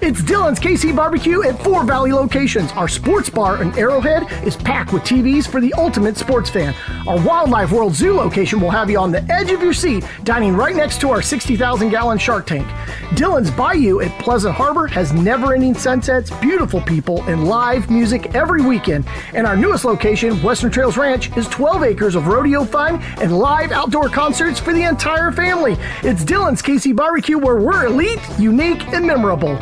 It's Dylan's KC Barbecue at 4 Valley locations. Our sports bar in Arrowhead is packed with TVs for the ultimate sports fan. Our Wildlife World Zoo location will have you on the edge of your seat, dining right next to our 60,000-gallon shark tank. Dylan's Bayou at Pleasant Harbor has never-ending sunsets, beautiful people, and live music every weekend. And our newest location, Western Trails Ranch, is 12 acres of rodeo fun and live outdoor concerts for the entire family. It's Dylan's KC Barbecue, where we're elite, unique, and memorable.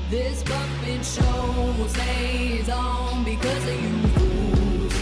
This puppet show stays on because of you fools.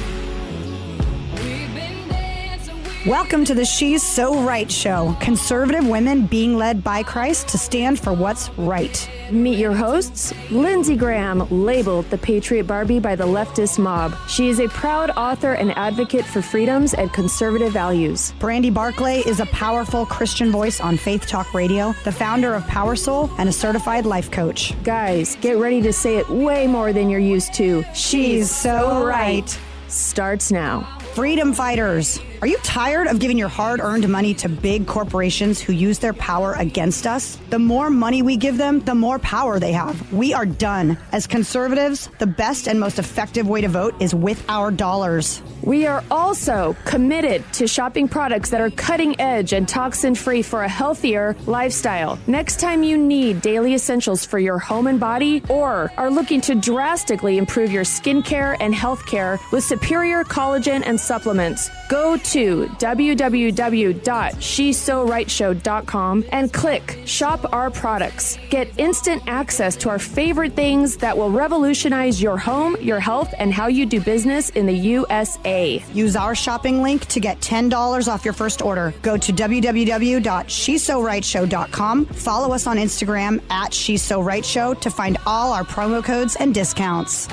We've been dancing with... Welcome to the She's So Right show. Conservative women being led by Christ to stand for what's right. Meet your hosts, Lindsey Graham, labeled the Patriot Barbie by the leftist mob. She is a proud author and advocate for freedoms and conservative values. Brandy Barclay is a powerful Christian voice on Faith Talk Radio, the founder of Power Soul, and a certified life coach. Guys, get ready to say it way more than you're used to. She's so right. Starts now. Freedom fighters, are you tired of giving your hard-earned money to big corporations who use their power against us? The more money we give them, the more power they have. We are done. As conservatives, the best and most effective way to vote is with our dollars. We are also committed to shopping products that are cutting edge and toxin-free for a healthier lifestyle. Next time you need daily essentials for your home and body, or are looking to drastically improve your skincare and healthcare with superior collagen and supplements, go to www.shesorightshow.com and click Shop Our Products. Get instant access to our favorite things that will revolutionize your home, your health, and how you do business in the USA. Use our shopping link to get $10 off your first order. Go to www.shesorightshow.com. Follow us on Instagram at shesorightshow to find all our promo codes and discounts.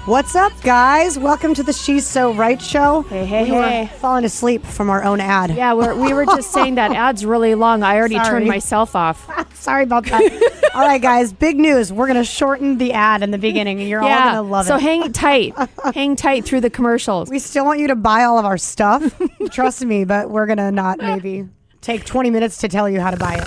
What's up, guys? Welcome to the She's So Right show. Hey. We were falling asleep from our own ad. Yeah, we were just saying that ad's really long. I already turned myself off. Sorry about that. All right, guys, big news. We're going to shorten the ad in the beginning, and you're all going to love it. So hang tight. Hang tight through the commercials. We still want you to buy all of our stuff. Trust me, but we're going to not maybe take 20 minutes to tell you how to buy it.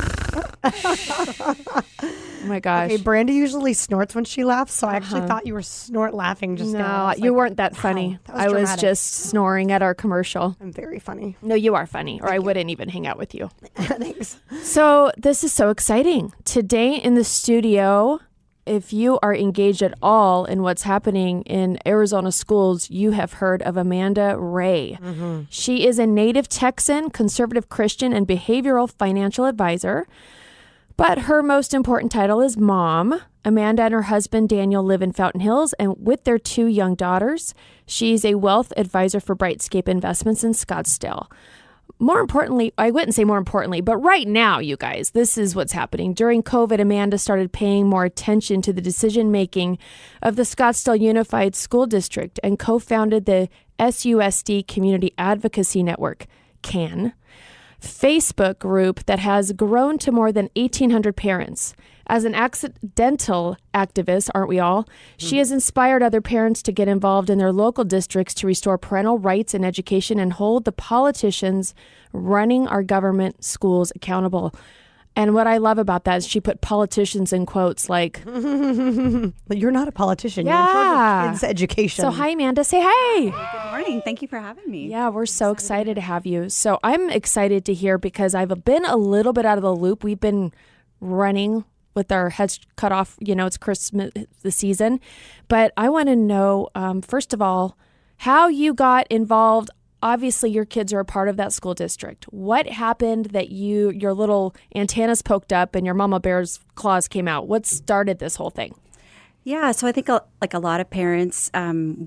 Oh my gosh. Okay, Brandy usually snorts when she laughs, so I actually thought you were snort laughing just now. No, you weren't that funny. Wow, that was I dramatic. was just snoring at our commercial. I'm very funny. No, you are funny, or I wouldn't even hang out with you. Thanks. So this is so exciting. Today in the studio, if you are engaged at all in what's happening in Arizona schools, you have heard of Amanda Wray. Mm-hmm. She is a native Texan, conservative Christian, and behavioral financial advisor. But her most important title is mom. Amanda and her husband, Daniel, live in Fountain Hills, and with their 2 young daughters, she's a wealth advisor for Brightscape Investments in Scottsdale. More importantly, I wouldn't say more importantly, but right now, you guys, this is what's happening. During COVID, Amanda started paying more attention to the decision-making of the Scottsdale Unified School District and co-founded the SUSD Community Advocacy Network, CAN, Facebook group that has grown to more than 1,800 parents. As an accidental activist, aren't we all? She has inspired other parents to get involved in their local districts to restore parental rights in education and hold the politicians running our government schools accountable. And what I love about that is she put politicians in quotes like... But you're not a politician. Yeah. You're in charge of kids' education. So hi, Amanda. Say hey. Good morning. Thank you for having me. Yeah, we're so excited to have you. So I'm excited to hear because I've been a little bit out of the loop. We've been running with our heads cut off. You know, it's Christmas, the season. But I want to know, first of all, how you got involved. Obviously, your kids are a part of that school district. What happened that your little antennas poked up and your mama bear's claws came out? What started this whole thing? Yeah, so I think like a lot of parents,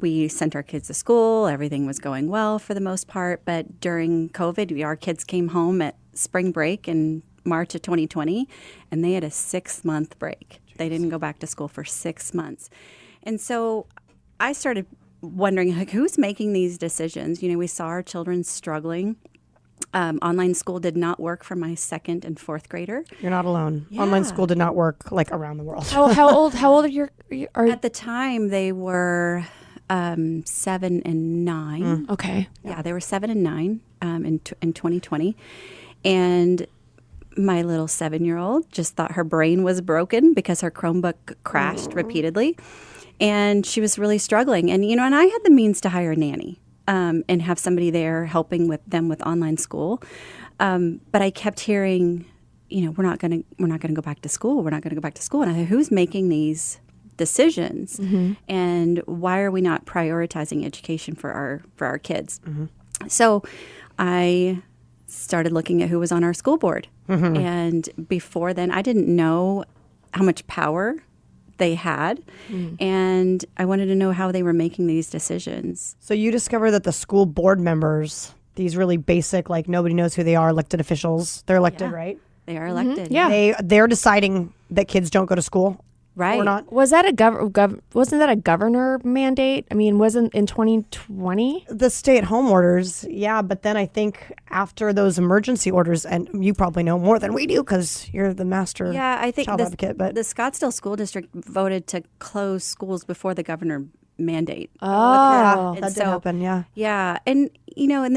we sent our kids to school. Everything was going well for the most part. But during COVID, our kids came home at spring break in March of 2020, and they had a 6-month break. Jeez. They didn't go back to school for 6 months. And so I started wondering, like, who's making these decisions? You know, we saw our children struggling. Online school did not work for my 2nd and 4th grader. You're not alone. Yeah. Online school did not work like around the world. How old are your? At the time, they were 7 and 9. Okay. Yeah, they were 7 and 9 in 2020. And my little 7-year-old just thought her brain was broken because her Chromebook crashed repeatedly. And she was really struggling. And, and I had the means to hire a nanny and have somebody there helping with them with online school. But I kept hearing, we're not going to go back to school. We're not going to go back to school. And I thought, who's making these decisions? And why are we not prioritizing education for our kids? So I started looking at who was on our school board. And before then, I didn't know how much power they had. And I wanted to know how they were making these decisions. So you discover that the school board members, these really basic, like nobody knows who they are, elected officials, they're elected, right? They are elected. Yeah. They're deciding that kids don't go to school. Right. Or not. Was that wasn't that a governor mandate? I mean, wasn't in 2020? The stay-at-home orders, yeah, but then I think after those emergency orders, and you probably know more than we do because you're the master I think child advocate, but the Scottsdale School District voted to close schools before the governor mandate. Oh. that did happen, yeah. Yeah, and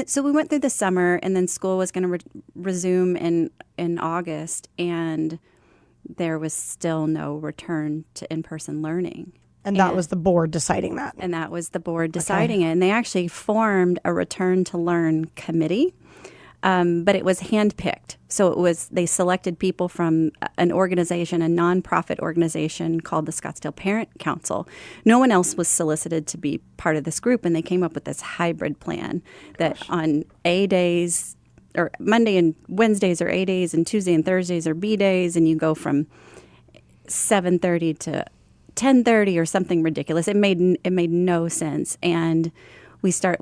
so we went through the summer, and then school was going to resume in August, and there was still no return to in-person learning. And that was the board deciding that. And that was the board deciding it. And they actually formed a return to learn committee, but it was handpicked. So they selected people from an organization, a nonprofit organization called the Scottsdale Parent Council. No one else was solicited to be part of this group, and they came up with this hybrid plan that on A days, or Monday and Wednesdays are A days, and Tuesday and Thursdays are B days, and you go from 7:30 to 10:30 or something ridiculous. It made no sense, and we got a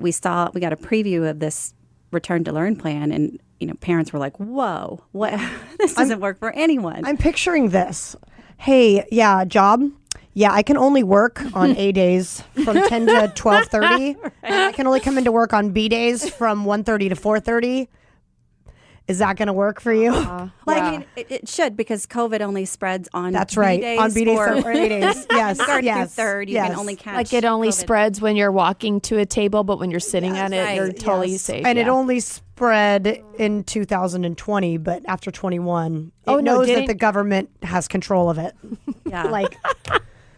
preview of this return to learn plan, and parents were like, "Whoa, what? This doesn't work for anyone." I'm picturing this. Hey, yeah, job. Yeah, I can only work on A days from 10 to 12:30. And I can only come into work on B days from 1:30 to 4:30. Is that going to work for you? I mean, it should, because COVID only spreads on That's right. B days On B days or or A days. Yes. start yes. through third. You yes. can only catch Like it only COVID. spreads when you're walking to a table, but when you're sitting at it, right. you're totally Yes. safe. And it yeah. only spread in 2020, but after 21, Oh, it no, knows that didn't- the government has control of it. Yeah. Like,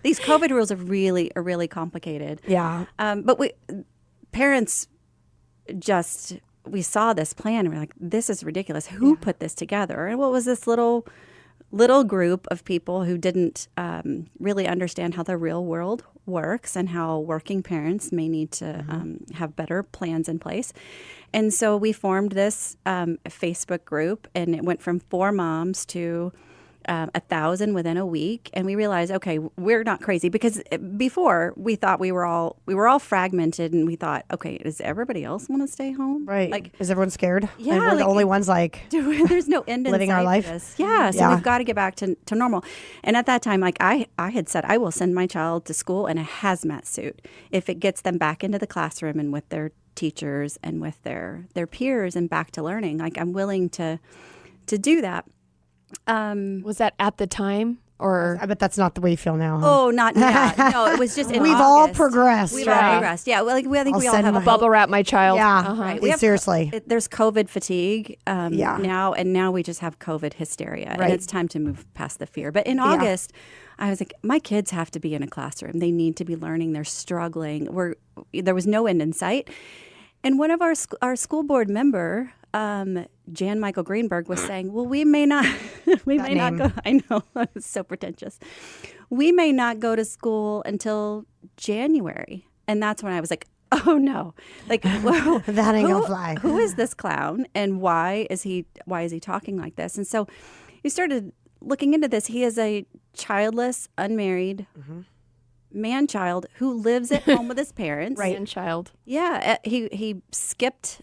These COVID rules are really complicated. yeah. But parents we saw this plan and we're like, this is ridiculous. Who put this together? And what was this little group of people who didn't really understand how the real world works and how working parents may need to have better plans in place. And so we formed this Facebook group, and it went from 4 moms to 1,000 within a week, and we realized, okay, we're not crazy, because before we thought we were all fragmented, and we thought, okay, does everybody else want to stay home? Right. Like, Is everyone scared? Yeah, And we're the like- only ones like, there's no end in Living our sight life? to this. Yeah, so Yeah. we've got to get back to normal. And at that time, like I had said, I will send my child to school in a hazmat suit if it gets them back into the classroom and with their teachers and with their peers and back to learning. Like, I'm willing to do that. Was that at the time, or I bet that's not the way you feel now. Huh? Oh, not yet. No, it was just in We've all August. progressed. We've all right? progressed. Yeah, well, I think I'll we all send have my- a bubble wrap my child? Yeah. Uh-huh. Right. We have- Seriously. There's COVID fatigue Yeah. now, and now we just have COVID hysteria. Right. And it's time to move past the fear. But in August, I was like, my kids have to be in a classroom. They need to be learning. They're struggling. There was no end in sight. And one of our school board member, Jan Michael Greenberg, was saying, well, we may not name. go. I know, it's so pretentious. We may not go to school until January. And that's when I was like, oh no, like, well, That ain't gonna fly. Who is this clown, and why is he talking like this? And so you started looking into this. He is a childless, unmarried man-child who lives at home with his parents. And child. Yeah, he skipped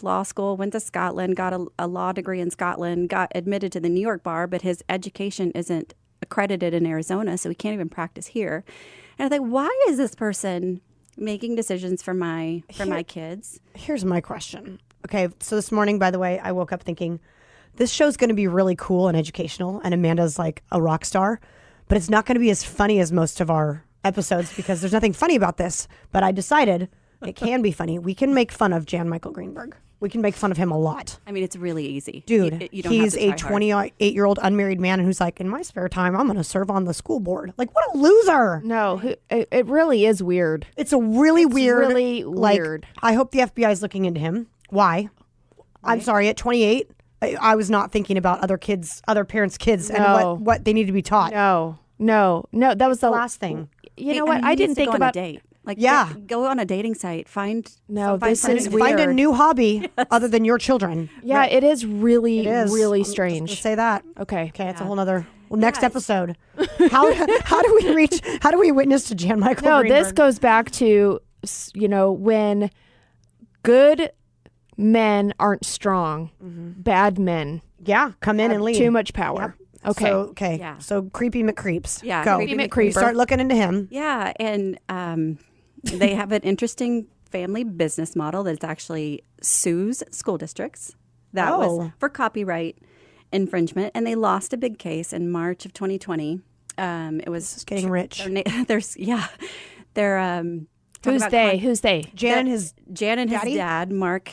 law school, went to Scotland, got a law degree in Scotland, got admitted to the New York bar, but his education isn't accredited in Arizona, so he can't even practice here. And I thought, why is this person making decisions for my kids? Here's my question. Okay, so this morning, by the way, I woke up thinking, this show's going to be really cool and educational, and Amanda's like a rock star, but it's not going to be as funny as most of our episodes because there's nothing funny about this. But I decided it can be funny. We can make fun of Jan Michael Greenberg. We can make fun of him a lot. I mean, it's really easy. Dude, You don't he's have to a try hard. 28-year-old unmarried man who's like, in my spare time, I'm going to serve on the school board. Like, what a loser. No, it really is weird. It's a really weird. really like, weird. I hope the FBI is looking into him. Why? I'm sorry, at 28, I was not thinking about other parents' kids No. and what they need to be taught. No, that was the Last thing. You know I what? mean, I he didn't needs to think go about. on a date. Like, Yeah. go on a dating site. Find This somebody is to Find a weird. new hobby other than your children. Yeah, it is really, It is. really I'm just gonna strange. say that. Okay. Okay, it's a whole nother next episode. How do we witness to Jan Michael No, Greenberg? this goes back to, when good men aren't strong, bad men Yeah, come in and lead. too much power. Okay. So, okay. Yeah. So creepy McCreeps. Yeah, Go. creepy McCreeper. You start looking into him. Yeah, and they have an interesting family business model that's actually sues school districts. That Oh. was for copyright infringement, and they lost a big case in March of 2020. It was Just getting rich. They're talking Who's about they? Who's they? Jan and his Jan and his Daddy? dad, Mark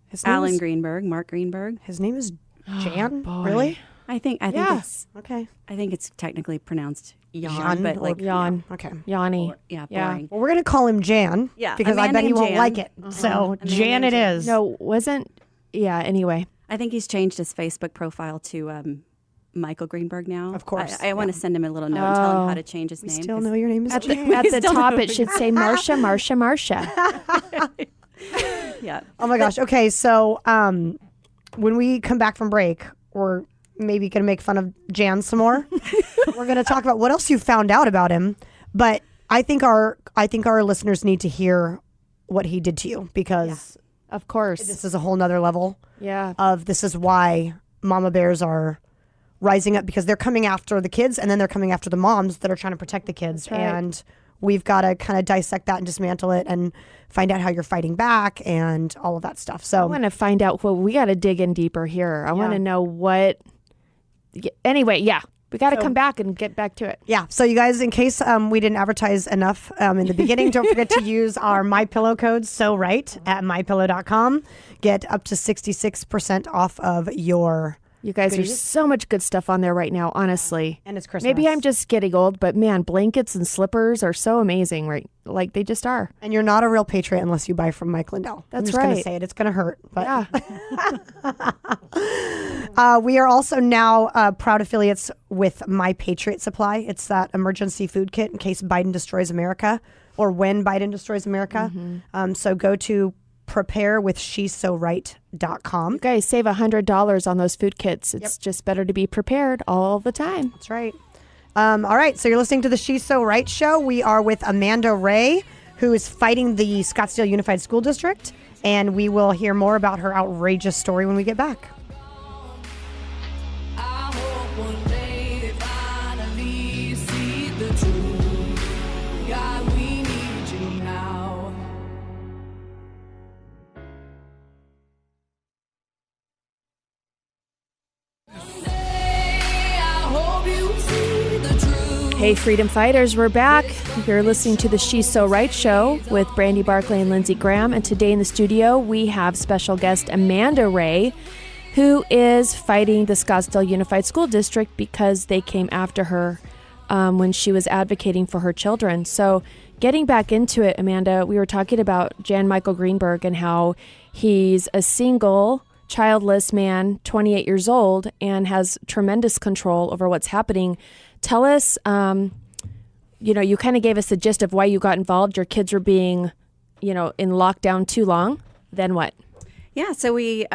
his name Alan is- Greenberg, Mark Greenberg. His name is Jan. boy. Really? I think Yeah. Okay. it's technically pronounced Jan, Jan but or- like Jan. Okay. Yanni. yeah, Yeah. boring. Well, we're gonna call him Jan. Yeah, Because a I man bet he named won't Jan. like it. So A man Jan named it Jan. is. No, wasn't. Yeah. Anyway. I think he's changed his Facebook profile to Michael Greenberg now. Of course, I want to send him a little note and tell him how to change his We name. still 'cause- know your name is At Jan. the, at the Still top, no it should say Marsha, Marsha, Marsha. Yeah. Oh my gosh. Okay, so when we come back from break, we're maybe gonna make fun of Jan some more. We're gonna talk about what else you found out about him. But I think our listeners need to hear what he did to you because Of course. this is a whole nother level Yeah. of this is why mama bears are rising up because they're coming after the kids and then they're coming after the moms that are trying to protect the kids. right. And we've got to kind of dissect that and dismantle it and find out how you're fighting back and all of that stuff. I So want to find out what we got to dig in deeper here. I want to know what. Anyway, yeah, we got to come back and get back to it. yeah, so you guys, in case we didn't advertise enough in the beginning, don't forget to use our MyPillow code So Right at mypillow.com. Get up to 66% off of your. You guys, there's so much good stuff on there right now, honestly. And it's Christmas. Maybe I'm just getting old, but man, blankets and slippers are so amazing, right? Like they just are. And you're not a real patriot unless you buy from Mike Lindell. I'm That's just gonna right. say it. It's gonna hurt. But Yeah. we are also now proud affiliates with My Patriot Supply. It's that emergency food kit in case Biden destroys America or when Biden destroys America. So go to preparewithshe'ssoright.com. You guys save $100 on those food kits. It's just better to be prepared all the time. That's right. All right. So you're listening to the She's So Right show. We are with Amanda Wray, who is fighting the Scottsdale Unified School District. And we will hear more about her outrageous story when we get back. I hope one day they finally see the truth. God, we need you now. Someday, I hope you see the truth. Hey, freedom fighters, we're back. You're listening to the She's So Right show with Brandy Barclay and Lindsey Graham. And today in the studio, we have special guest Amanda Wray, who is fighting the Scottsdale Unified School District because they came after her when she was advocating for her children. So getting back into it, Amanda, we were talking about Jan Michael Greenberg and how he's a single, childless man, 28 years old, and has tremendous control over what's happening. Tell us, you kind of gave us the gist of why you got involved. Your kids were being, in lockdown too long. Then what? Yeah, so we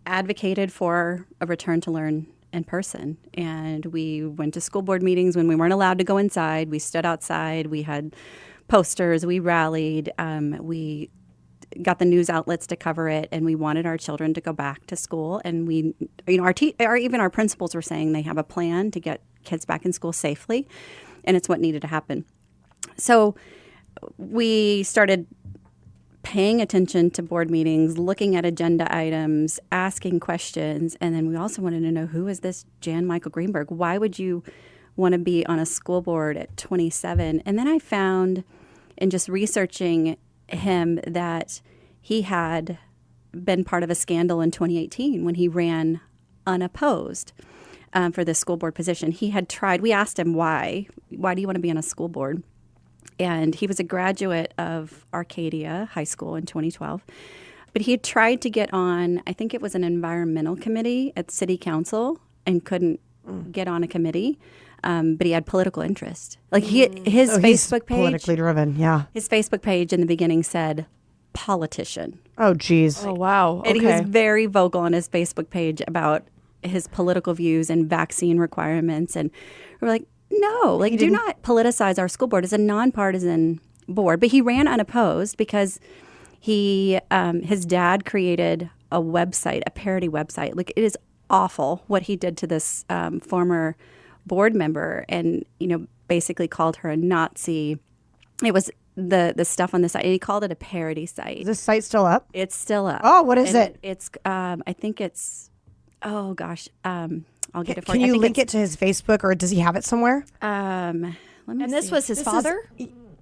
advocated for a return to learn in person, and we went to school board meetings when we weren't allowed to go inside. We stood outside. We had posters. We rallied. We got the news outlets to cover it, and we wanted our children to go back to school. And we, even our principals were saying they have a plan to get kids back in school safely, and it's what needed to happen. So we started paying attention to board meetings, looking at agenda items, asking questions, and then we also wanted to know, who is this Jan Michael Greenberg? Why would you want to be on a school board at 27. And then I found in just researching him that he had been part of a scandal in 2018 when he ran unopposed for the school board position. He had tried, we asked him why do you want to be on a school board? And he was a graduate of Arcadia High School in 2012. But he had tried to get on, I think it was an environmental committee at city council, and couldn't get on a committee. But he had political interest. Like his Facebook page, politically driven. Yeah. his Facebook page in the beginning said politician. Oh, geez. Oh, wow. And he was Okay. very vocal on his Facebook page about his political views and vaccine requirements. And we're like, no, like do not politicize our school board. It's a nonpartisan board. But he ran unopposed because his dad created a website, a parody website. Like it is awful what he did to this former board member, and basically called her a Nazi. It was the stuff on the site. And he called it a parody site. Is this site still up? It's still up. Oh, what is And it? It's I think it's I'll get it for Can you. I you think link it's, it to his Facebook, or does he have it somewhere? Let me And this see. was his father?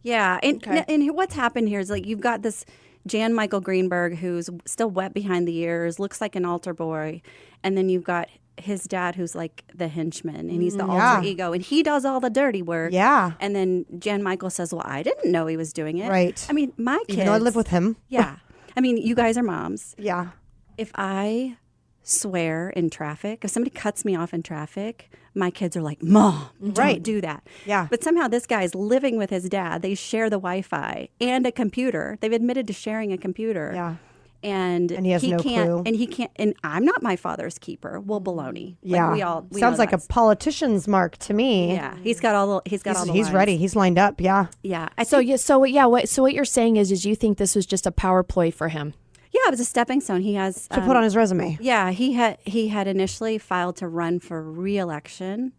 Yeah, and what's happened here is like you've got this Jan Michael Greenberg who's still wet behind the ears, looks like an altar boy, and then you've got his dad who's like the henchman, and he's the alter ego, and he does all the dirty work. Yeah. And then Jan Michael says, "Well, I didn't know he was doing it." Right. I mean, my kids. Even though I live with him. Yeah. I mean, you guys are moms. Yeah. If I swear in traffic, if somebody cuts me off in traffic, my kids are like, "Mom, don't do that." Yeah. But somehow this guy's living with his dad. They share the Wi-Fi and a computer. They've admitted to sharing a computer. Yeah. And he has no can't, clue. And he can't. And I'm not my father's keeper. Well, baloney. Yeah. Like we Sounds know like a that's- politician's mark to me. Yeah. He's got all the. He's lines. ready. He's lined up. Yeah. Yeah. What you're saying is you think this was just a power ploy for him? Yeah. It was a stepping stone. He has To put on his resume. Yeah, he had initially filed to run for re-election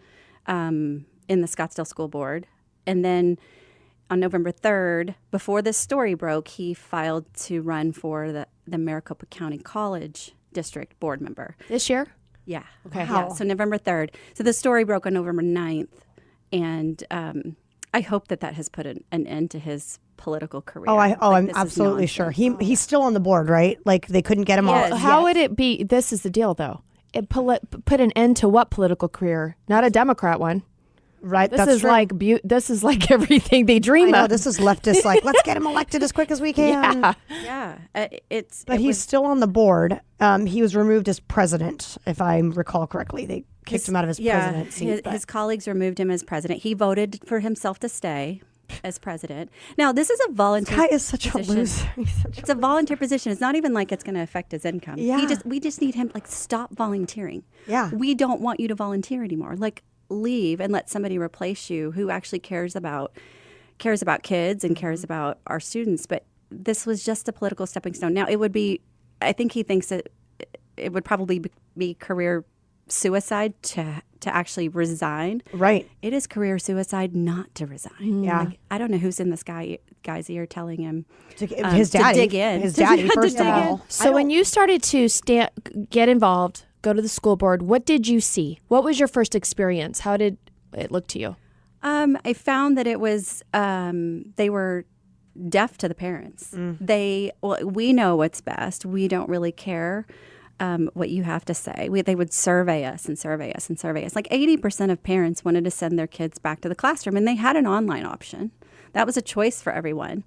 in the Scottsdale School Board, and then on November 3rd, before this story broke, he filed to run for the Maricopa County College District Board member. This year? Yeah. Okay. Yeah, so November 3rd. So the story broke on November 9th, and I hope that has put an end to his political career. I'm absolutely sure. He's still on the board, right? Like they couldn't get him Yes. off. How would it be? This is the deal, though. It put an end to what political career? Not a Democrat one. Right. This That's is true. this is like everything they I dream know of. this is leftist. Like, let's get him elected as quick as we can. Yeah. Yeah. But he's still on the board. He was removed as president, if I recall correctly. They kicked him out of his president seat. His colleagues removed him as president. He voted for himself to stay as president. Now, this is a volunteer Guy is such a position. loser. It's a volunteer position. It's not even like it's going to affect his income. Yeah. We just need him, like, stop volunteering. Yeah. We don't want you to volunteer anymore. Like, leave and let somebody replace you who actually cares about kids and cares about our students. But this was just a political stepping stone. Now, it would be, I think he thinks that it would probably be career suicide to actually resign. Right. It is career suicide not to resign. Yeah. Like, I don't know who's in this guy's ear telling him His daddy. to dig in. His daddy, To first of dig in. all. So when you started to get involved, go to the school board, what did you see? What was your first experience? How did it look to you? I found that it was they were deaf to the parents. We know what's best. We don't really care what you have to say. They would survey us and survey us and survey us. Like 80% of parents wanted to send their kids back to the classroom, and they had an online option. That was a choice for everyone.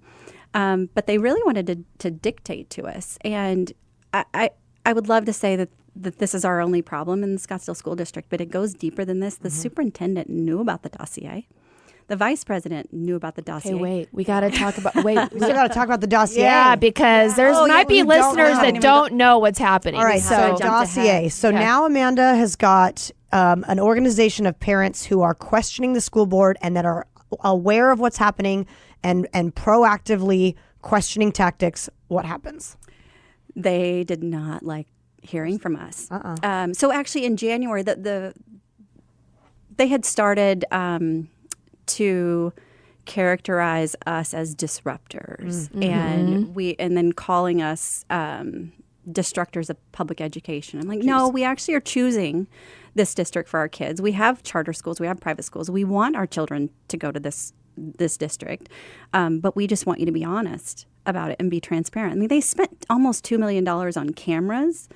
But they really wanted to dictate to us. And I would love to say that this is our only problem in the Scottsdale School District, but it goes deeper than this. The superintendent knew about the dossier. The vice president knew about the dossier. Okay, wait. We got to talk about. We still got to talk about the dossier. Yeah, because there might be listeners that don't know what's happening. All right, so jumped dossier. ahead. So now Amanda has got an organization of parents who are questioning the school board and that are aware of what's happening and proactively questioning tactics. What happens? They did not like hearing from us. So actually, in January, they had started to characterize us as disruptors, and then calling us destructors of public education. I'm like, no, we actually are choosing this district for our kids. We have charter schools, we have private schools. We want our children to go to this district, but we just want you to be honest about it and be transparent. I mean, they spent almost $2 million on cameras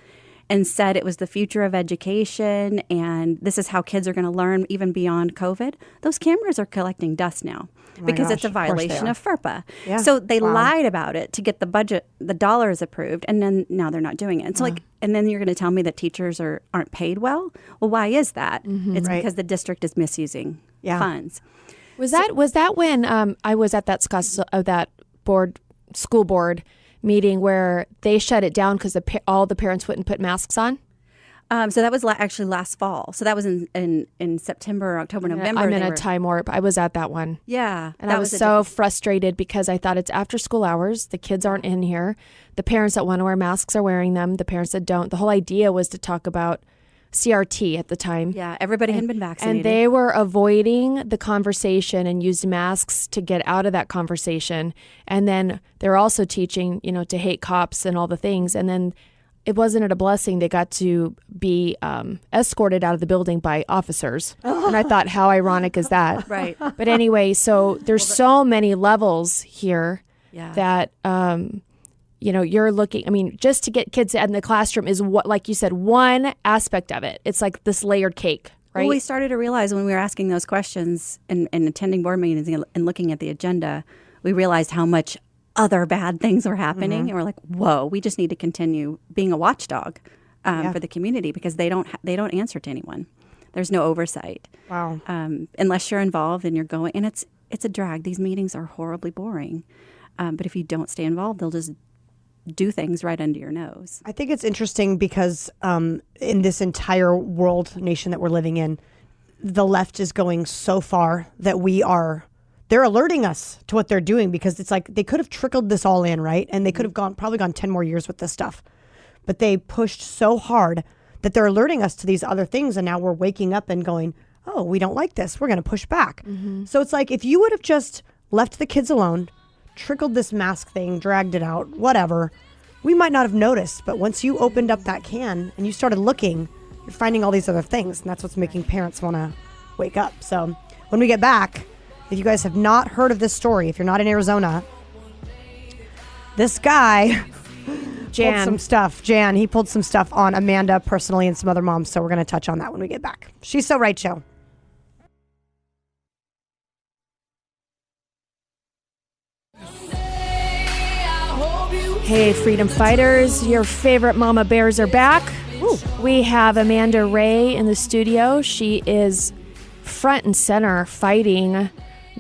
and said it was the future of education and this is how kids are going to learn even beyond COVID. Those cameras are collecting dust now because it's a violation of FERPA. Yeah. So they lied about it to get the budget, the dollars approved, and then now they're not doing it. And so and then you're going to tell me that teachers aren't paid well? Well, why is that? It's because the district is misusing funds. Was that when I was at that school board meeting where they shut it down because all the parents wouldn't put masks on? So that was actually last fall. So that was in September, October, November. I'm in a time warp. I was at that one. Yeah. And I was so frustrated because I thought it's after school hours. The kids aren't in here. The parents that want to wear masks are wearing them. The parents that don't. The whole idea was to talk about CRT at the time. Yeah, everybody hadn't been vaccinated. And they were avoiding the conversation and used masks to get out of that conversation. And then they're also teaching, to hate cops and all the things. And then it wasn't a blessing. They got to be escorted out of the building by officers. And I thought, how ironic is that? Right. But anyway, so there's so many levels here that you're looking, just to get kids in the classroom is what, like you said, one aspect of it. It's like this layered cake, right? Well, we started to realize when we were asking those questions and attending board meetings and looking at the agenda, we realized how much other bad things were happening. And we're like, whoa, we just need to continue being a watchdog for the community because they don't answer to anyone. There's no oversight. Wow. Unless you're involved and you're going, and it's a drag. These meetings are horribly boring. But if you don't stay involved, they'll just do things right under your nose. I think it's interesting because in this entire world nation that we're living in, the left is going so far that they're alerting us to what they're doing because it's like they could have trickled this all in, right? And they could have probably gone 10 more years with this stuff. But they pushed so hard that they're alerting us to these other things. And now we're waking up and going, oh, we don't like this. We're going to push back. So it's like if you would have just left the kids alone, trickled this mask thing, dragged it out, whatever, we might not have noticed. But once you opened up that can and you started looking, you're finding all these other things. And that's what's making parents want to wake up. So when we get back, if you guys have not heard of this story, if you're not in Arizona, this guy pulled some stuff. Jan, he pulled some stuff on Amanda personally and some other moms. So we're going to touch on that when we get back. She's So Right Show. Hey, freedom fighters, your favorite mama bears are back. Ooh. We have Amanda Wray in the studio. She is front and center fighting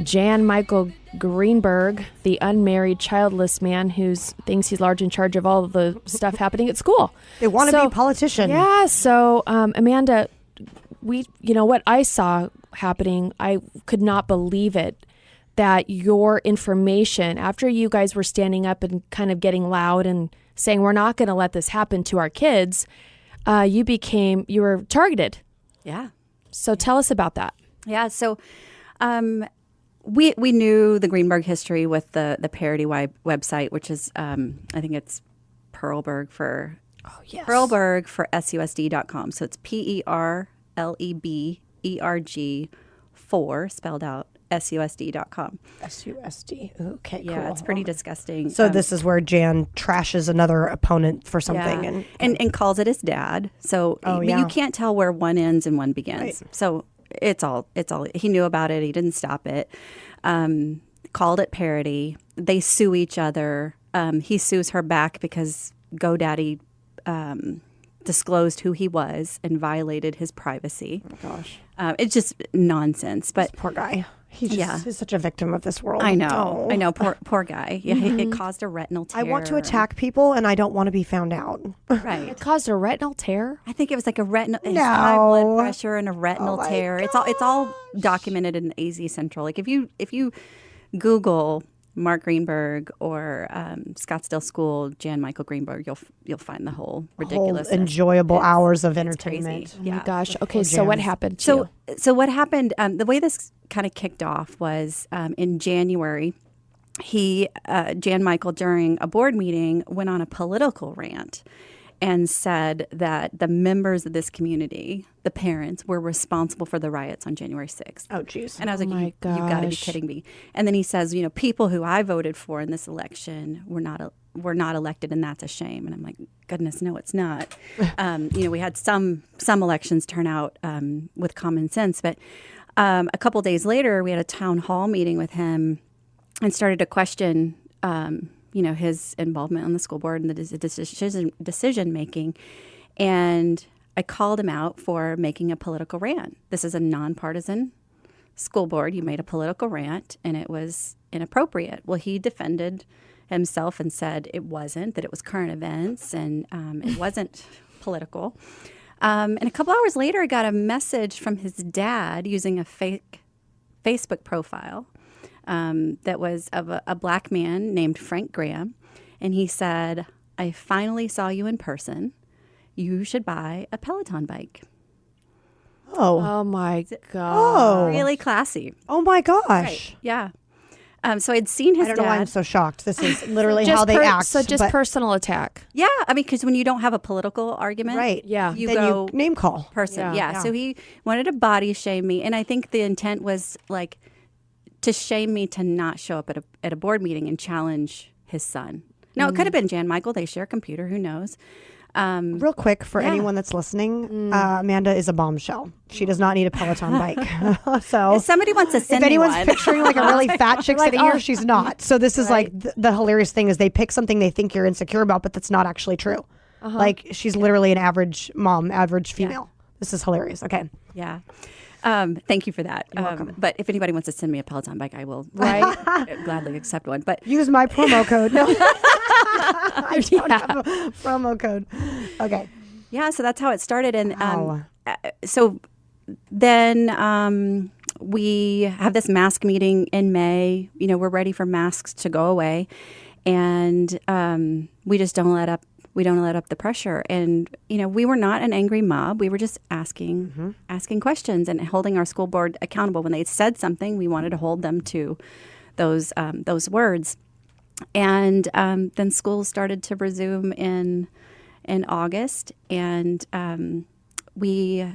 Jan Michael Greenberg, the unmarried, childless man who thinks he's large in charge of all of the stuff happening at school. They want to be a politician. Yeah. So, Amanda, what I saw happening, I could not believe it. That your information, after you guys were standing up and kind of getting loud and saying, we're not going to let this happen to our kids, you were targeted. Yeah. So tell us about that. Yeah. So we knew the Greenberg history with the parody website, which is, I think it's Perlberg for SUSD.com. So it's PERLEBERG 4 spelled out. SUSD.com. SUSD. Okay, cool. Yeah, it's pretty disgusting. So this is where Jan trashes another opponent for something and calls it his dad. So you can't tell where one ends and one begins. Right. So it's all he knew about it. He didn't stop it. Called it parody. They sue each other. He sues her back because GoDaddy disclosed who he was and violated his privacy. Oh my gosh. It's just nonsense. But this poor guy. He's such a victim of this world. I know. Poor guy. Yeah, it caused a retinal tear. I want to attack people, and I don't want to be found out. Right. It caused a retinal tear? I think it was like a retinal, high blood pressure and a retinal tear. Gosh. It's all documented in AZ Central. Like if you Google Mark Greenberg or Scottsdale School, Jan Michael Greenberg, you'll find the whole ridiculous, enjoyable hours of entertainment. Crazy. Oh my gosh. Okay, so what happened? So what happened? The way this kind of kicked off was in January. Jan Michael, during a board meeting, went on a political rant and said that the members of this community, the parents, were responsible for the riots on January 6th. Oh, jeez. And I was like, my you got to be gosh. kidding me. And then he says, people who I voted for in this election were not elected, and that's a shame. And I'm like, goodness, no, it's not. We had some elections turn out with common sense, but a couple days later, we had a town hall meeting with him and started to question, his involvement on the school board and the decision making. And I called him out for making a political rant. This is a nonpartisan school board. You made a political rant, and it was inappropriate. Well, he defended himself and said it wasn't, that it was current events, and it wasn't political. And a couple hours later, I got a message from his dad using a fake Facebook profile that was of a black man named Frank Graham. And he said, I finally saw you in person. You should buy a Peloton bike. Oh. Oh my God. Really classy. Oh my gosh. Right. Yeah. So I'd seen his I don't know dad. why I'm so shocked. This is literally how they act. So just but- personal attack. Yeah. I mean, because when you don't have a political argument, Right. Yeah. you then go you name call. person. Yeah. Yeah. So he wanted to body shame me. And I think the intent was like to shame me to not show up at a board meeting and challenge his son. Now, it could have been Jan Michael. They share a computer. Who knows? Real quick for Yeah. anyone that's listening, Amanda is a bombshell. She does not need a Peloton bike. So If somebody wants to if send me anyone's one. picturing like a really fat chick sitting here, she's not. So this is Right. like the hilarious thing is they pick something they think you're insecure about, but that's not actually true. Like she's literally an average mom, average female. This is hilarious. Okay. Yeah. Thank you for that. welcome. But if anybody wants to send me a Peloton bike, I will gladly accept one. But Use my promo code. No. I don't have a promo code. Okay. yeah, so that's how it started. And Wow. so then we have this mask meeting in May. We're ready for masks to go away. And we just don't let up. We don't let up the pressure. And, we were not an angry mob. We were just asking questions and holding our school board accountable. When they said something, we wanted to hold them to those words. And then school started to resume in August. And we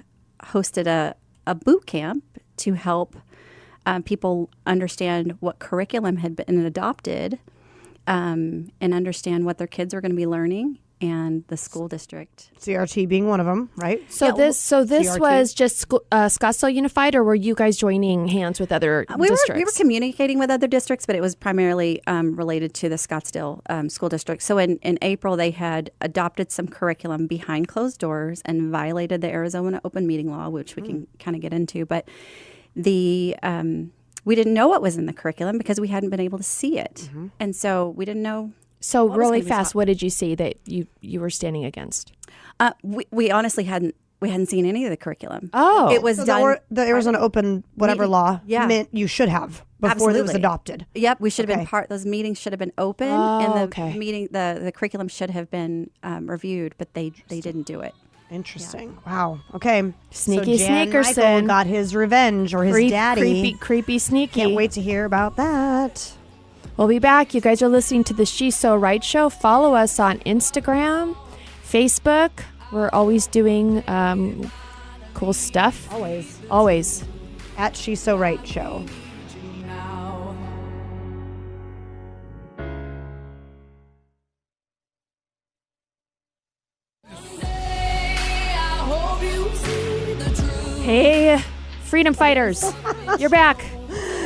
hosted a boot camp to help people understand what curriculum had been adopted and understand what their kids were going to be learning, and the school district. CRT being one of them, right? So Yeah, this CRT. was just Scottsdale Unified, or were you guys joining hands with other We districts? were communicating with other districts, but it was primarily related to the Scottsdale school district. So in April, they had adopted some curriculum behind closed doors and violated the Arizona open meeting law, which we can kind of get into. But we didn't know what was in the curriculum because we hadn't been able to see it. And so we didn't know. So What was really gonna be fast, taught? what did you see that you were standing against? We honestly hadn't seen any of the curriculum. Oh. It was So done. the Arizona Open whatever Meeting. law Yeah. meant you should have before it was Absolutely. adopted. Yep, we should have been Okay. part. Those meetings should have been open, Oh, and the okay. meeting, the curriculum should have been reviewed, but they didn't do it. Interesting. Wow. Okay. Sneaky so Jan Sneakerson. Michael got his revenge, or his daddy. Creepy, sneaky. Can't wait to hear about that. We'll be back. You guys are listening to the She's So Right Show. Follow us on Instagram, Facebook. We're always doing cool stuff. Always. At She's So Right Show. Hey, freedom fighters. You're back.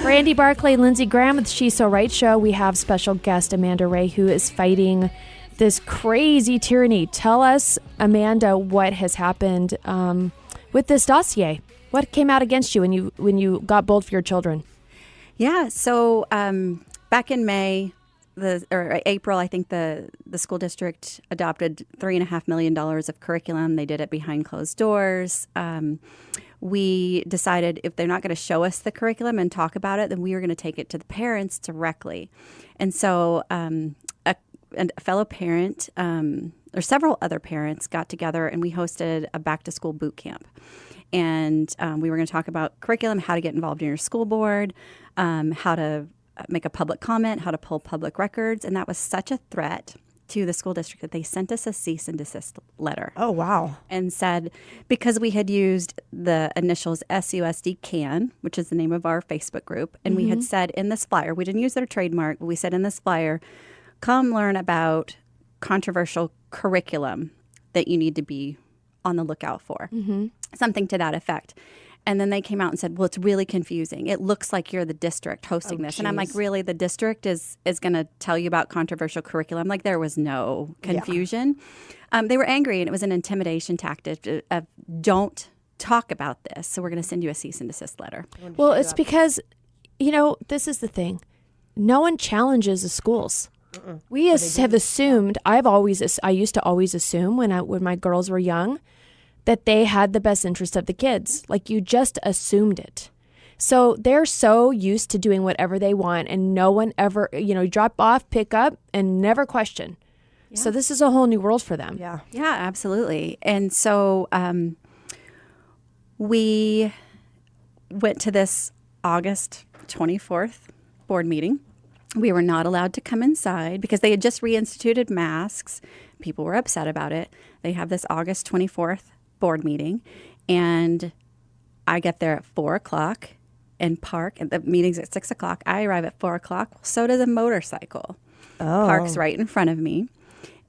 Brandy Barclay, Lindsey Graham with She's So Right Show. We have special guest Amanda Wray, who is fighting this crazy tyranny. Tell us, Amanda, what has happened with this dossier. What came out against you when you got bold for your children? Yeah. So back in May, or April, I think the school district adopted $3.5 million of curriculum. They did it behind closed doors. We decided if they're not going to show us the curriculum and talk about it, then we were going to take it to the parents directly. And so a fellow parent or several other parents got together and we hosted a back to school boot camp. And we were going to talk about curriculum, how to get involved in your school board, how to make a public comment, how to pull public records. And that was such a threat to the school district that they sent us a cease and desist letter. Oh, wow. And said, because we had used the initials SUSD CAN, which is the name of our Facebook group, and we had said in this flyer, we didn't use their trademark, but we said in this flyer, come learn about controversial curriculum that you need to be on the lookout for. Something to that effect. And then they came out and said, well, it's really confusing. It looks like you're the district hosting this. And I'm like, really? The district is going to tell you about controversial curriculum? Like, there was no confusion. They were angry, and it was an intimidation tactic of don't talk about this. So we're going to send you a cease and desist letter. Well, it's because, this is the thing. No one challenges the schools. We have assumed, I used to always assume when my girls were young, that they had the best interest of the kids. Like, you just assumed it. So they're so used to doing whatever they want, and no one ever, drop off, pick up, and never question. Yeah. So this is a whole new world for them. Yeah, absolutely. And so we went to this August 24th board meeting. We were not allowed to come inside because they had just reinstituted masks. People were upset about it. They have this August 24th board meeting, and I get there at 4:00 and park, and the meeting's at 6:00. I arrive at 4:00. So does a motorcycle. Parks right in front of me.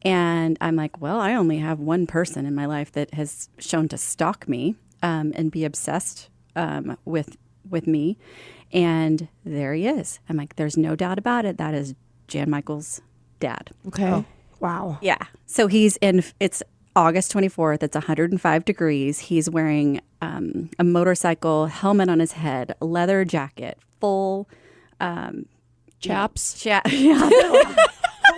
And I'm like, well, I only have one person in my life that has shown to stalk me and be obsessed with me. And there he is. I'm like, there's no doubt about it. That is Jan Michael's dad. Okay. Oh, wow. Yeah. So it's August 24th. It's 105 degrees. He's wearing a motorcycle helmet on his head, a leather jacket, full chaps. Yeah.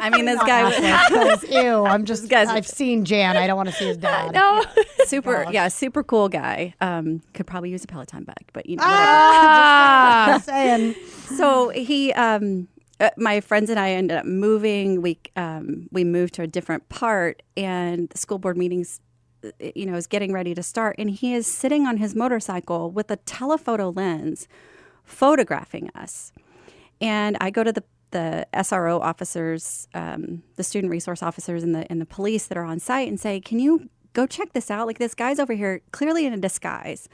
I mean, this guy was Ew, I've seen Jan. I don't want to see his dad. No. super cool guy. Could probably use a Peloton bike, but Just saying. So he, my friends and I ended up moving. We moved to a different part, and the school board meetings, is getting ready to start, and he is sitting on his motorcycle with a telephoto lens, photographing us. And I go to the SRO officers, the student resource officers, and the police that are on site, and say, "Can you go check this out? Like, this guy's over here clearly in a disguise.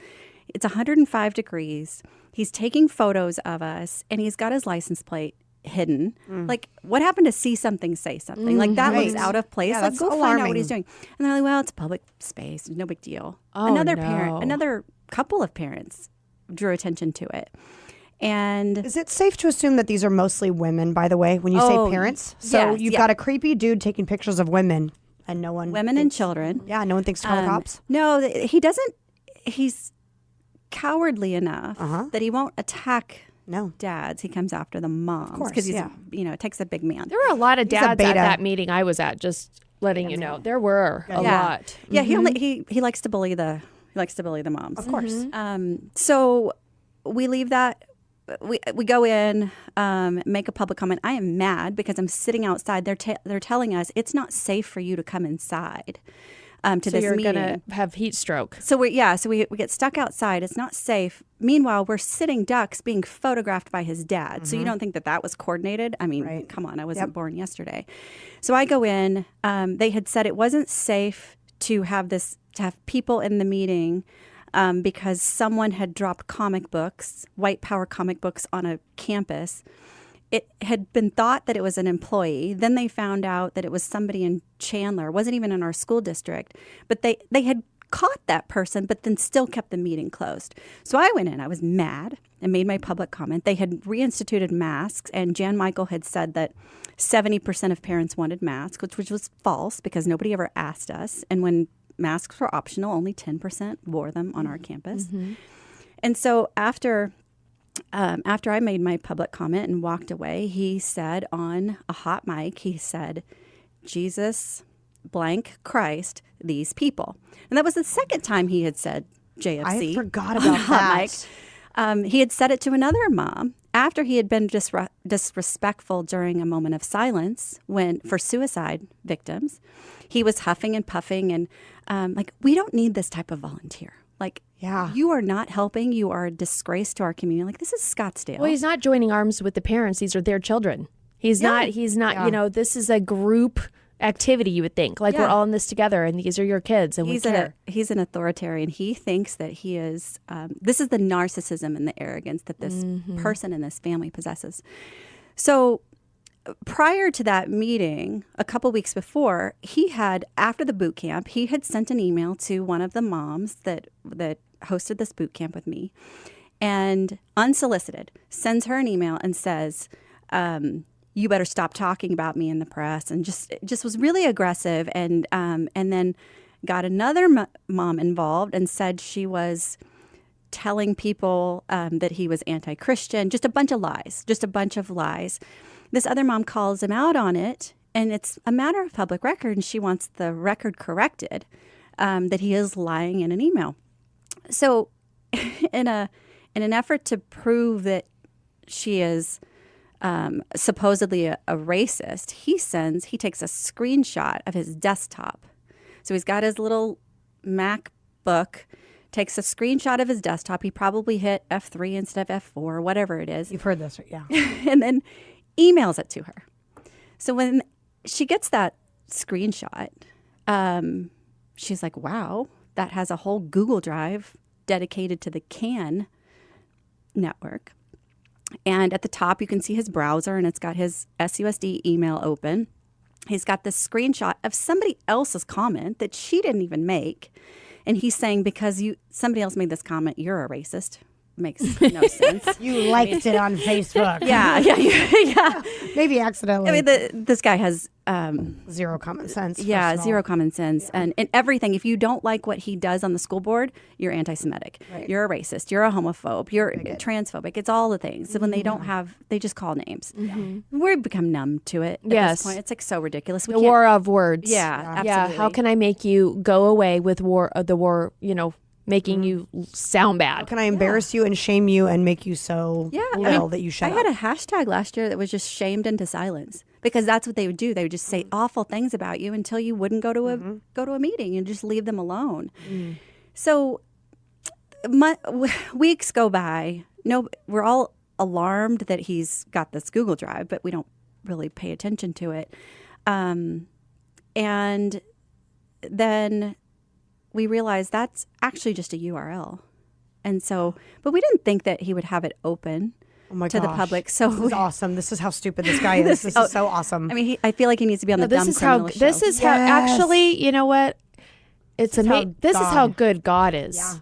It's 105 degrees. He's taking photos of us, and he's got his license plate hidden. Like, what happened to see something, say something? Like, that looks out of place. Yeah, Like, that's go find out alarming. what he's doing." And they're like, "Well, it's public space. No big deal." Oh, Another couple of parents drew attention to it. And Is it safe to assume that these are mostly women, by the way, when you say parents? So yes, you've yeah. got a creepy dude taking pictures of women, and no one women and thinks- children. Yeah, no one thinks to call the cops. No, he doesn't. He's cowardly enough that he won't attack No. dads. He comes after the moms course, because he's yeah. it takes a big man. There were a lot of He's a dads at beta. that meeting I was at, just letting you know. There were a lot. Yeah, he likes to bully the moms. Of course. So we leave that. We go in, make a public comment. I am mad because I'm sitting outside. They're telling us it's not safe for you to come inside to So this you're meeting. going to have heat stroke. So we get stuck outside. It's not safe. Meanwhile, we're sitting ducks being photographed by his dad. So you don't think that was coordinated? I mean, come on, I wasn't born yesterday. So I go in. They had said it wasn't safe to have people in the meeting because someone had dropped comic books, white power comic books, on a campus. It had been thought that it was an employee. Then they found out that it was somebody in Chandler. It wasn't even in our school district. But they had caught that person, but then still kept the meeting closed. So I went in. I was mad and made my public comment. They had reinstituted masks, and Jan Michael had said that 70% of parents wanted masks, which was false because nobody ever asked us. And when masks were optional, only 10% wore them on our campus. And so after I made my public comment and walked away, he said on a hot mic, he said, "Jesus, blank Christ, these people." And that was the second time he had said JFC. I forgot on a about hot that. mic. He had said it to another mom after he had been disrespectful during a moment of silence for suicide victims. He was huffing and puffing and we don't need this type of volunteer. Like, Yeah. you are not helping. You are a disgrace to our community. Like, this is Scottsdale. Well, he's not joining arms with the parents. These are their children. He's not, this is a group activity, you would think. Like, we're Yeah. all in this together, and these are your kids, and we care. He's an authoritarian. He thinks that he is, this is the narcissism and the arrogance that this person in this family possesses. So prior to that meeting, a couple weeks before, he had, after the boot camp, he had sent an email to one of the moms that hosted this boot camp with me, and unsolicited, sends her an email and says, you better stop talking about me in the press, and just was really aggressive, and then got another mom involved and said she was telling people that he was anti-Christian, just a bunch of lies. This other mom calls him out on it, and it's a matter of public record, and she wants the record corrected, that he is lying in an email. So in an effort to prove that she is supposedly a racist, he takes a screenshot of his desktop. So he's got his little MacBook, takes a screenshot of his desktop. He probably hit F3 instead of F4, whatever it is. You've heard this, right? Yeah. And then emails it to her. So when she gets that screenshot, she's like, wow, that has a whole Google Drive dedicated to the CAN network. And at the top, you can see his browser, and it's got his SUSD email open. He's got this screenshot of somebody else's comment that she didn't even make. And he's saying, because somebody else made this comment, you're a racist. Makes no sense. You liked it on Facebook. Yeah. Maybe accidentally. I mean, this guy has zero common sense. Yeah, first of all. zero common sense. Yeah. And everything. If you don't like what he does on the school board, you're anti-Semitic. Right. You're a racist. You're a homophobe. You're transphobic. It's all the things. So when they don't have, they just call names. Mm-hmm. We've become numb to it at this point. It's like so ridiculous. The war of words. Yeah, absolutely. Yeah. How can I make you go away with the war, making you sound bad? How can I embarrass you and shame you and make you so little that you shut up? I had a hashtag last year that was just shamed into silence, because that's what they would do. They would just say awful things about you until you wouldn't go to a meeting and just leave them alone. So weeks go by. No, we're all alarmed that he's got this Google Drive, but we don't really pay attention to it. And then we realized that's actually just a URL. And so, but we didn't think that he would have it open to the public. So this is awesome. This is how stupid this guy is. This is so awesome. I mean, I feel like he needs to be on the Dumb Criminal Show. This is how, actually, you know what? It's amazing. This is how good God is. Yeah.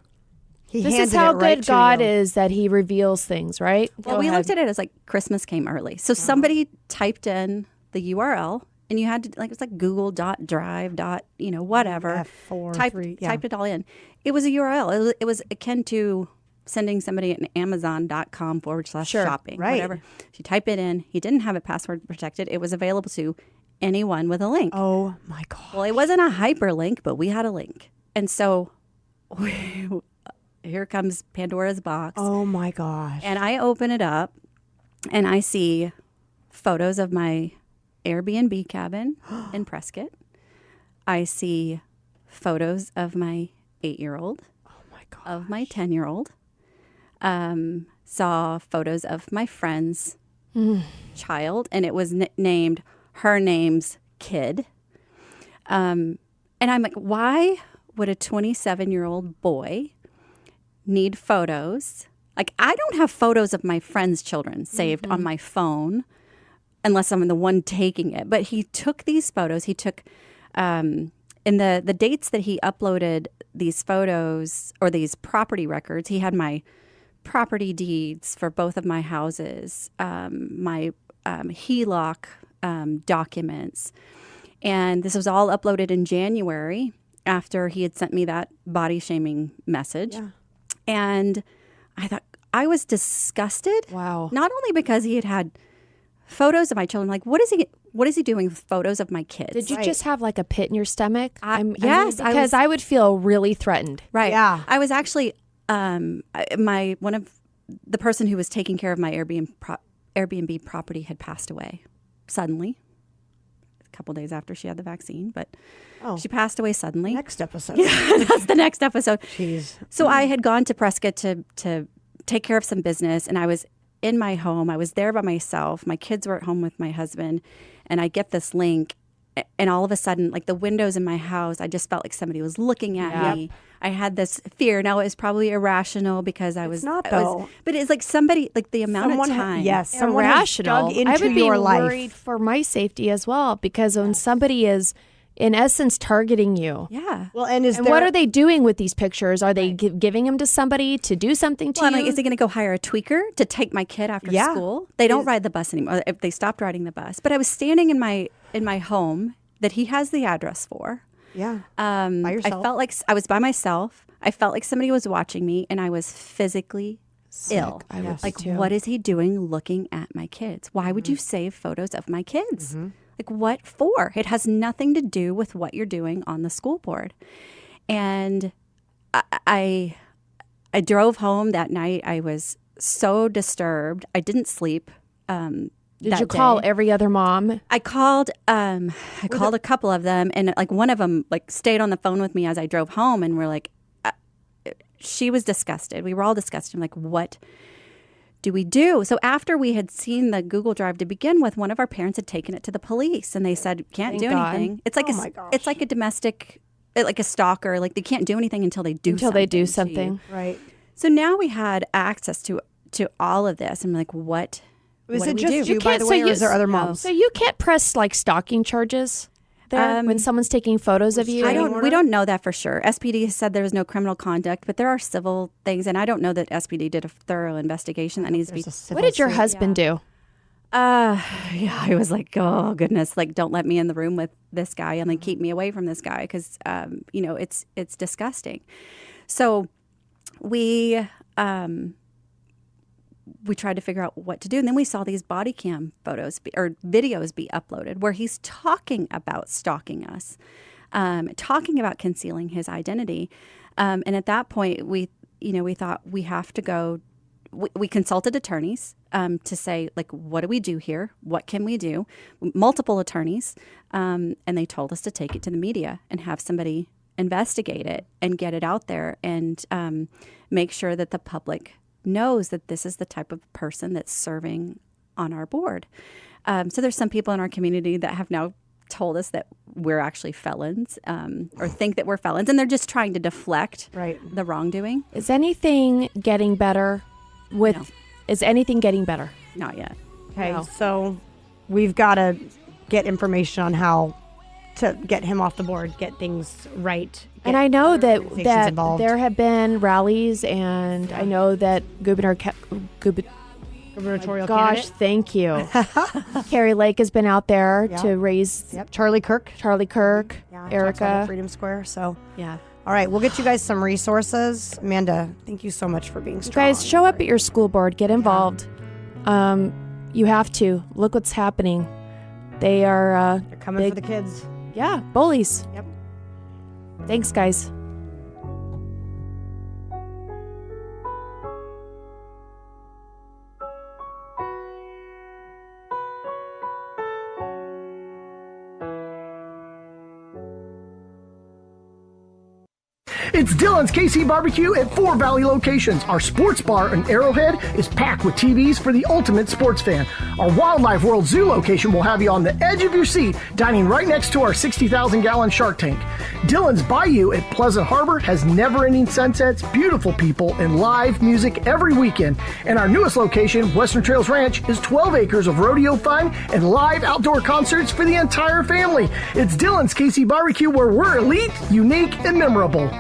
This is how good God is, that he reveals things, right? Well, we looked at it as like Christmas came early. So somebody typed in the URL, and you had to, like, it's like google.drive. Whatever. F4, typed it all in. It was a URL. It was akin to sending somebody an Amazon.com/shopping, whatever. She typed it in. He didn't have it password protected. It was available to anyone with a link. Oh my God. Well, it wasn't a hyperlink, but we had a link. And so here comes Pandora's box. Oh my gosh. And I open it up, and I see photos of my Airbnb cabin in Prescott. I see photos of my 8-year-old, of my 10-year-old. Saw photos of my friend's child, and it was named her name's kid. And I'm like, why would a 27-year-old boy need photos? Like, I don't have photos of my friend's children saved on my phone unless I'm the one taking it. But he took these photos. He took, in the dates that he uploaded these photos or these property records, he had my property deeds for both of my houses, my HELOC documents. And this was all uploaded in January after he had sent me that body shaming message. Yeah. And I thought, I was disgusted. Wow. Not only because he had photos of my children, like, what is he doing with photos of my kids? Did you just have like a pit in your stomach? Yes, because I would feel really threatened. Right. Yeah. I was actually one of the person who was taking care of my Airbnb property had passed away suddenly, a couple days after she had the vaccine, but she passed away suddenly. Next episode. Yeah, that's the next episode. Jeez. So I had gone to Prescott to take care of some business, and I was in my home. I was there by myself. My kids were at home with my husband, and I get this link, and all of a sudden, like the windows in my house, I just felt like somebody was looking at me. I had this fear. Now it was probably irrational because I was not, I was- though. but it's like somebody, like the amount Someone of ha- time. yes, someone has Irrational. dug into I would be your life. worried for my safety as well, because when somebody is, in essence, targeting you. Yeah. Well, and And what are they doing with these pictures? Are they giving them to somebody to do something to Well, I'm you? like, is he going to go hire a tweaker to take my kid after Yeah. school? They don't ride the bus anymore. If they stopped riding the bus. But I was standing in my home that he has the address for. Yeah. By yourself. I felt like I was by myself. I felt like somebody was watching me, and I was physically ill. I would Like, be too. what is he doing looking at my kids? Why would you save photos of my kids? Like, what for? It has nothing to do with what you're doing on the school board. And I drove home that night. I was so disturbed. I didn't sleep. Did you call every other mom? I called a couple of them, and like one of them like stayed on the phone with me as I drove home, and we're like, she was disgusted. We were all disgusted. I'm like, what do we do? So after we had seen the Google Drive to begin with, one of our parents had taken it to the police, and they said, can't Thank do God. anything. It's like it's like a domestic, like a stalker. Like they can't do anything until they do Until something they do to you. something. Right. So now we had access to all of this. I'm like, what? Was what it do we just do? you, by the way, or is there other moms? So you can't press like stalking charges there when someone's taking photos of you? We don't know that for sure. SPD has said there was no criminal conduct, but there are civil things, and I don't know that SPD did a thorough investigation that needs to be. What did your husband do? Yeah, I was like, oh goodness, like don't let me in the room with this guy, and like keep me away from this guy because it's disgusting. So we tried to figure out what to do, and then we saw these body cam photos or videos be uploaded where he's talking about stalking us, talking about concealing his identity, and at that point we thought we have to go. We consulted attorneys to say, like, what do we do here? What can we do? Multiple attorneys, and they told us to take it to the media and have somebody investigate it and get it out there and make sure that the public knows that this is the type of person that's serving on our board. So there's some people in our community that have now told us that we're actually felons or think that we're felons, and they're just trying to deflect the wrongdoing. Is anything getting better with? No. Is anything getting better? Not yet. Okay, Wow. so we've got to get information on how to get him off the board, get things right. And I know that organizations involved. there have been rallies, and I know that Gubernatorial gosh, candidate. thank you. Carrie Lake has been out there Yeah. to raise Yep, Charlie Kirk. Charlie Kirk, Yeah, talks on the Erica. Freedom Square. So, Yeah. all right, we'll get you guys some resources. Amanda, thank you so much for being strong. Guys, show up at your school board. Get involved. You have to. Look what's happening. They are, They're coming big- for the kids. yeah, bullies. Yep. Thanks, guys. It's Dylan's KC Barbecue at 4 Valley locations. Our sports bar in Arrowhead is packed with TVs for the ultimate sports fan. Our Wildlife World Zoo location will have you on the edge of your seat, dining right next to our 60,000-gallon shark tank. Dylan's Bayou at Pleasant Harbor has never-ending sunsets, beautiful people, and live music every weekend. And our newest location, Western Trails Ranch, is 12 acres of rodeo fun and live outdoor concerts for the entire family. It's Dylan's KC Barbecue, where we're elite, unique, and memorable.